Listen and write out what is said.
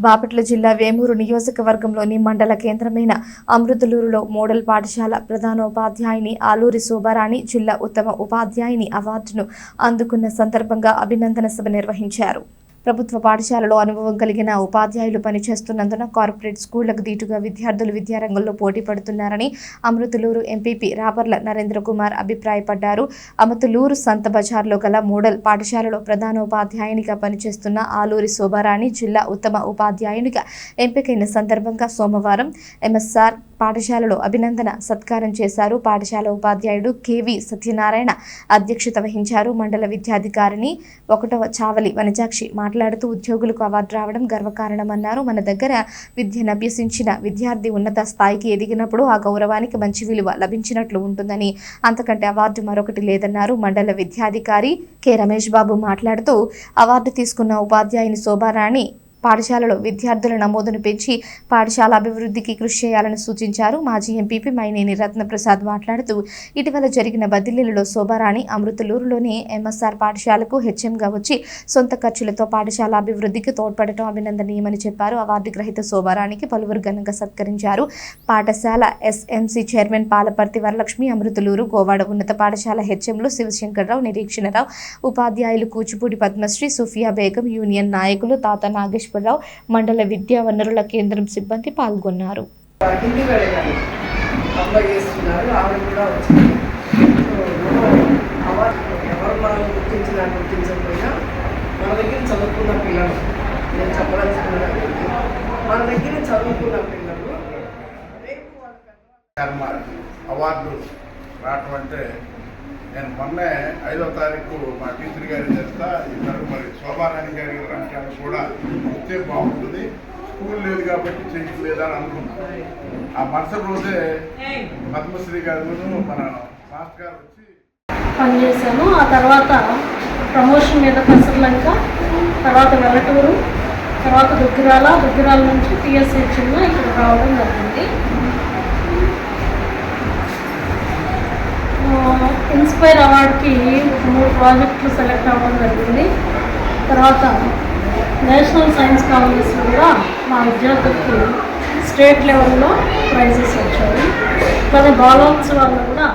బాపట్ల జిల్లా వేమూరు నియోజకవర్గంలోని మండల కేంద్రమైన అమృతలూరులో మోడల్ పాఠశాల ప్రధానోపాధ్యాయుని ఆలూరి శోభారాణి జిల్లా ఉత్తమ ఉపాధ్యాయుని అవార్డును అందుకున్న సందర్భంగా అభినందన సభ నిర్వహించారు. ప్రభుత్వ పాఠశాలలో అనుభవం కలిగిన ఉపాధ్యాయులు పనిచేస్తున్నందున కార్పొరేట్ స్కూళ్లకు దీటుగా విద్యార్థులు విద్యారంగంలో పోటీ పడుతున్నారని అమృతలూరు ఎంపీపీ రాపర్ల నరేంద్ర కుమార్ అభిప్రాయపడ్డారు. అమృతలూరు సంత బజార్లో గల మోడల్ పాఠశాలలో ప్రధానోపాధ్యాయునిగా పనిచేస్తున్న ఆలూరి శోభారాణి జిల్లా ఉత్తమ ఉపాధ్యాయునిగా ఎంపికైన సందర్భంగా సోమవారం ఎంఎస్ఆర్ పాఠశాలలో అభినందన సత్కారం చేశారు. పాఠశాల ఉపాధ్యాయుడు కెవి సత్యనారాయణ అధ్యక్షత వహించారు. మండల విద్యాధికారిని 1వ చావలి వనజాక్షి మాట్లాడుతూ ఉద్యోగులకు అవార్డు రావడం గర్వకారణమన్నారు. మన దగ్గర విద్యను అభ్యసించిన విద్యార్థి ఉన్నత స్థాయికి ఎదిగినప్పుడు ఆ గౌరవానికి మంచి విలువ లభించినట్లు ఉంటుందని, అంతకంటే అవార్డు మరొకటి లేదన్నారు. మండల విద్యాధికారి కె రమేష్ బాబు మాట్లాడుతూ అవార్డు తీసుకున్న ఉపాధ్యాయుని శోభారాణి పాఠశాలలో విద్యార్థుల నమోదును పెంచి పాఠశాల అభివృద్ధికి కృషి చేయాలని సూచించారు. మాజీ ఎంపీపీ మైనేని రత్నప్రసాద్ మాట్లాడుతూ ఇటీవల జరిగిన బదిలీలలో శోభారాణి అమృతలూరులోని ఎంఎస్ఆర్ పాఠశాలకు హెచ్ఎంగా వచ్చి సొంత ఖర్చులతో పాఠశాల అభివృద్ధికి తోడ్పడటం అభినందనీయమని చెప్పారు. అవార్డు గ్రహీత శోభారాణికి పలువురు ఘనంగా సత్కరించారు. పాఠశాల ఎస్ఎంసీ చైర్మన్ పాలపర్తి వరలక్ష్మి, అమృతలూరు గోవాడ ఉన్నత పాఠశాల హెచ్ఎంలు శివశంకర్రావు, నిరీక్షణరావు, ఉపాధ్యాయులు కూచిపూడి పద్మశ్రీ, సుఫియా బేగం, యూనియన్ నాయకులు తాత నాగేశ్వరరావు, మండల విద్యా వనరుల కేంద్రం సిబ్బంది పాల్గొన్నారు. అవార్డు రావటం అంటే నేను మొన్నే 5వ తారీఖు మా టీచర్ గారి చేస్తా ఇద్దరు మరి శోభారాణి గారి రాష్ట్రాలు కూడా వస్తే బాగుంటుంది, స్కూల్ లేదు కాబట్టి చేయలేదని అనుకున్నాను. ఆ మరుసటి రోజే పద్మశ్రీ గారు మన మాస్టర్ గారు వచ్చి పనిచేశాను. ఆ తర్వాత ప్రమోషన్ మీద కసర్లంక, తర్వాత వెల్లటూరు, తర్వాత దుగ్గిరాల నుంచి టీఎస్హెచ్లో ఇక్కడ రావడం జరిగింది. ఇన్స్పైర్ అవార్డుకి 3 ప్రాజెక్టులు సెలెక్ట్ అవ్వడం జరిగింది. తర్వాత నేషనల్ సైన్స్ కాంగ్రెస్లో కూడా మా విద్యార్థులకి స్టేట్ లెవెల్లో ప్రైజెస్ వచ్చాయి. అలాగే బాలోత్సవాల్లో కూడా